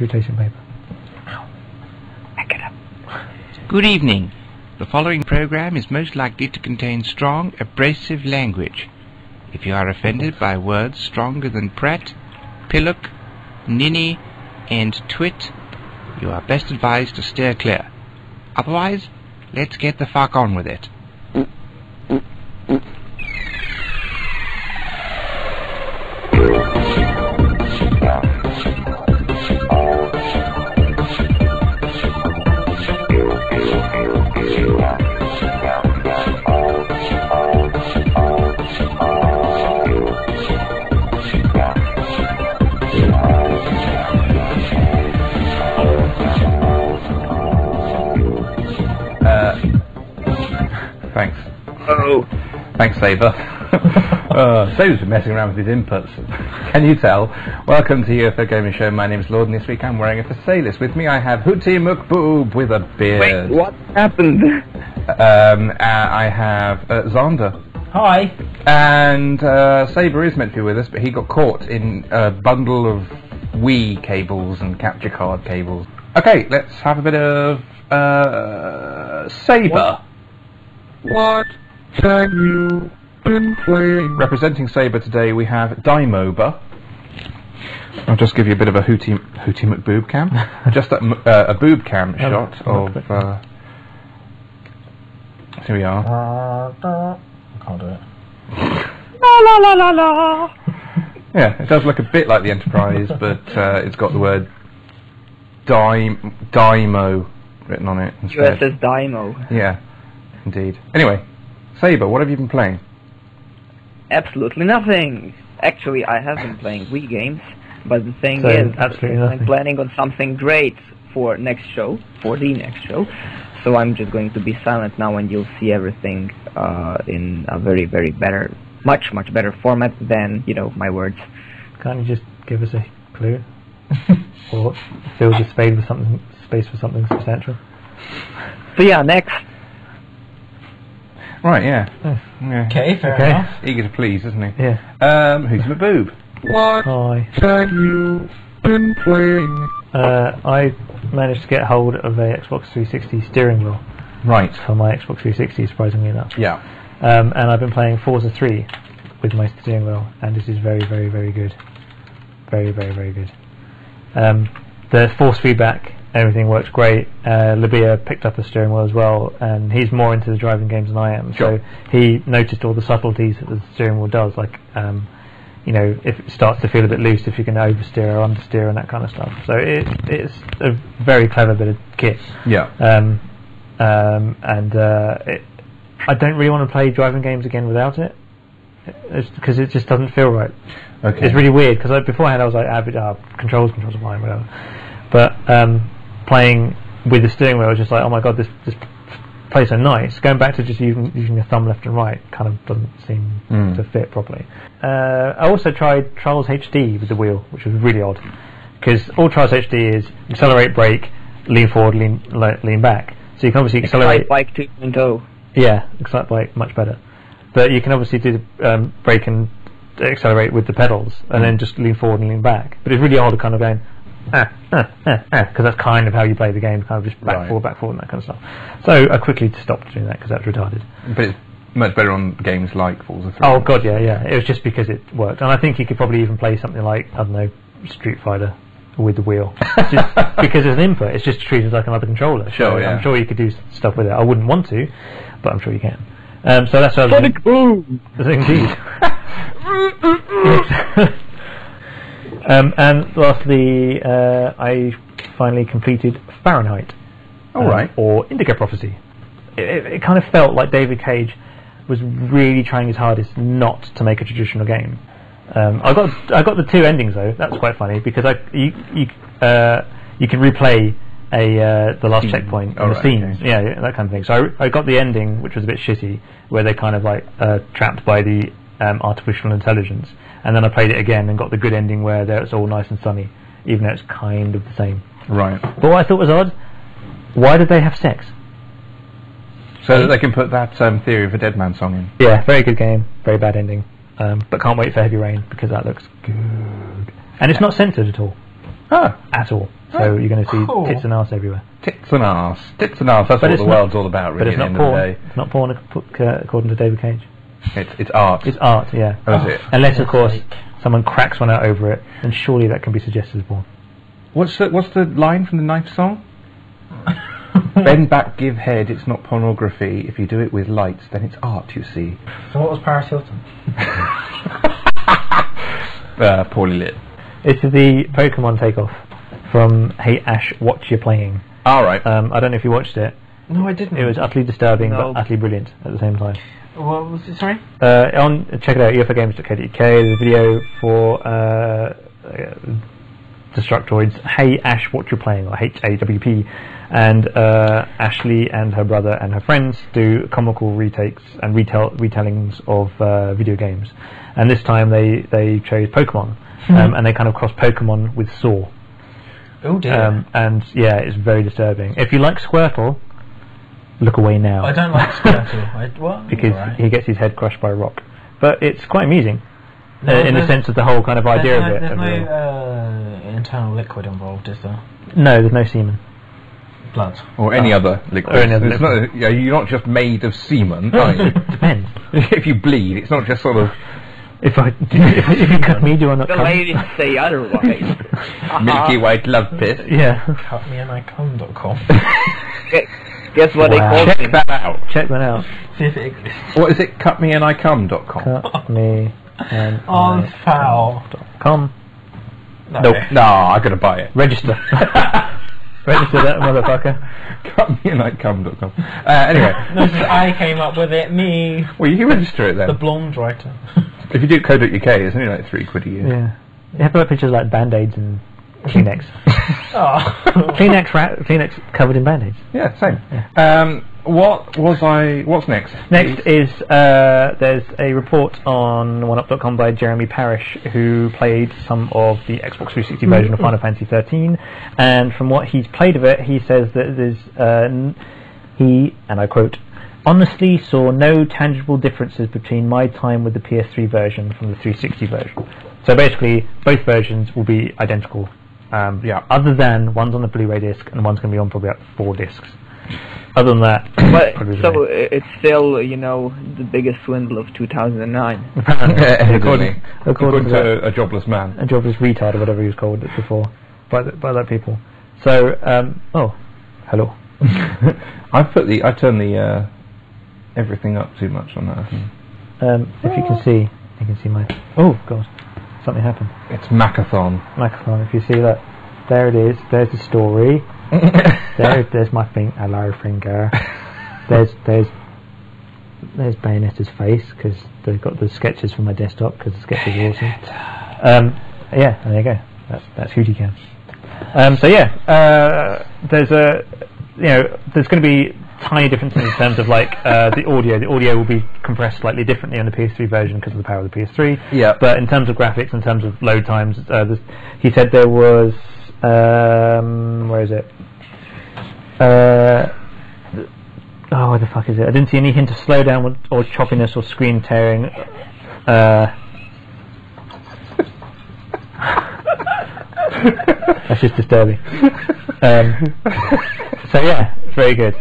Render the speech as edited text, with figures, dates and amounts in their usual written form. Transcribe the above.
Rotation paper. Ow. Back it up. Good evening. The following program is most likely to contain strong, abrasive language. If you are offended by words stronger than prat, pillock, ninny, and twit, you are best advised to steer clear. Otherwise, let's get the fuck on with it. Thanks. Oh. Thanks, Saber. Saber's been messing around with his inputs. Can you tell? Welcome to UFO Gamers Show. My name is Lord, and this week I'm wearing a Fasalis. With me I have Hootie McBoob with a beard. Wait, what happened? I have Zander. Hi. And Saber is meant to be with us, but he got caught in a bundle of Wii cables and capture card cables. Okay, let's have a bit of Saber. What have you been playing? Representing Saber today, we have Dymoba. I'll just give you a bit of a Hootie McBoob cam. Just a boob cam shot of. Here we are. I can't do it. La la la la la. Yeah, it does look a bit like the Enterprise, but it's got the word Dymo written on it instead. USS Dymo. Yeah, indeed. Anyway, Saber, what have you been playing? Absolutely nothing. Actually, I have been playing Wii games, but the thing So, is, absolutely I'm nothing. planning on something great for the next show. So I'm just going to be silent now, and you'll see everything in a very, very better, much better format than, you know, my words. Can't you just give us a clue? Or fill the space with something substantial? So yeah, next. Right, yeah. Yeah. Okay, fair enough. Eager to please, isn't he? Yeah. Who's McBoob? What Hi. have you been playing? I managed to get hold of a Xbox 360 steering wheel Right. for my Xbox 360, surprisingly enough. Yeah. And I've been playing Forza 3 with my steering wheel, and this is very, very, very good. Very, very, very good. The force feedback, everything works great. Labia picked up a steering wheel as well, and he's more into the driving games than I am. Sure. So he noticed all the subtleties that the steering wheel does, like you know, if it starts to feel a bit loose, if you can oversteer or understeer and that kind of stuff. So it's a very clever bit of kit. Yeah. I don't really want to play driving games again without it, because it just doesn't feel right. Okay. It's really weird, because beforehand I was like, controls are fine, whatever. But playing with the steering wheel was just like, oh my god, this plays so nice. Going back to just using your thumb left and right kind of doesn't seem to fit properly. I also tried Trials HD with the wheel, which was really odd, because all Trials HD is accelerate, brake, lean forward, lean back. So you can obviously accelerate. Bike 2.0. Yeah, Excite Bike, much better. But you can obviously do the brake and accelerate with the pedals, and then just lean forward and lean back. But it's really odd kind of going, because that's kind of how you play the game, kind of just back, forward, and that kind of stuff. So I quickly stopped doing that, because that's retarded. But it's much better on games like Forza 3. Oh god, yeah. It was just because it worked. And I think you could probably even play something like, I don't know, Street Fighter with the wheel. Just because as an input, it's just treated like another controller. Sure, so yeah. I'm sure you could do stuff with it. I wouldn't want to, but I'm sure you can. So that's what I was Sonic Boom! Indeed. And lastly, I finally completed Farenheit. Or Indica Prophecy. It kind of felt like David Cage was really trying his hardest not to make a traditional game. I got the two endings though. That's quite funny, because you can replay the last checkpoint and the scenes, yeah, that kind of thing. So I got the ending, which was a bit shitty, where they're kind of like trapped by the artificial intelligence, and then I played it again and got the good ending where it's all nice and sunny, even though it's kind of the same. Right. But what I thought was odd, why did they have sex? So that they can put that Theory of a Dead Man song in. Yeah, very good game, very bad ending. But can't wait for Heavy Rain, because that looks good. And it's not censored at all. at all. So you're going to see tits and arse everywhere. Tits and arse. Tits and arse. That's what the world's all about, really. But it's not porn. It's not porn, according to David Cage. It's art. It's art, yeah. That's it. Unless, of course, someone cracks one out over it, and surely that can be suggested as porn. What's the line from the Knife song? Bend back, give head. It's not pornography. If you do it with lights, then it's art. You see. So what was Paris Hilton? Poorly lit. It's the Pokemon takeoff from Hey Ash, What You Playing. All right. I don't know if you watched it. No, I didn't. It was utterly disturbing, but utterly brilliant at the same time. What was it? Sorry. Check it out. UFOGamers.co.uk. There's a video for Destructoids. Hey Ash, What You Playing, or HAWP. And Ashley and her brother and her friends do comical retakes and retellings of video games. And this time they chose Pokemon. And they kind of cross Pokemon with Saw. Oh dear. And yeah, it's very disturbing. If you like Squirtle, look away now. I don't like Squirtle. What? Because he gets his head crushed by a rock. But it's quite amusing. In the sense of the whole kind of idea of it. There's no internal liquid involved, is there? No, there's no semen. Blood. Or any other liquid. You're not just made of semen, are you? Depends. If you bleed, it's not just sort of... If you cut me, do I not the come? ladies say otherwise. Milky white love piss. Yeah. Cutmeandicome.com. Guess what they call Check him? that out. Check that out. See if it exists. What is it? Cutmeandicome.com. Cutmeandicome.com. No. No, I gotta buy it. Register. Register that motherfucker. Cutmeandicome.com. Anyway. I came up with it, me. Well, you can register it then. The blonde writer. If you do .co.uk, it's only like £3 a year. Yeah. You have to have pictures like Band-Aids and Kleenex. Kleenex covered in Band-Aids. Yeah, same. Yeah. What's next? Next is there's a report on oneup.com by Jeremy Parish, who played some of the Xbox 360 version of Final Fantasy XIII, and from what he's played of it, he says that there's he, and I quote, honestly saw no tangible differences between my time with the PS3 version from the 360 version. So basically, both versions will be identical. Other than one's on the Blu-ray disc and one's going to be on probably about 4 discs. Other than that, so it's still, the biggest swindle of 2009. according to a jobless man, a jobless retard or whatever he was called before by that people. So, hello. I turned the everything up too much on that. I think. If you can see my. Oh God, something happened. It's Macathon. If you see that, there it is. There's the story. there's my hello finger. There's Bayonetta's face because they've got the sketches from my desktop because the sketches are awesome. Yeah, there you go. That's Hootie Cam. There's there's going to be tiny differences in terms of like the audio. The audio will be compressed slightly differently on the PS3 version because of the power of the PS3. Yeah. But in terms of graphics, in terms of load times, he said there was where is it? Where the fuck is it? I didn't see any hint of slowdown or choppiness or screen tearing. That's just disturbing. So yeah, very good.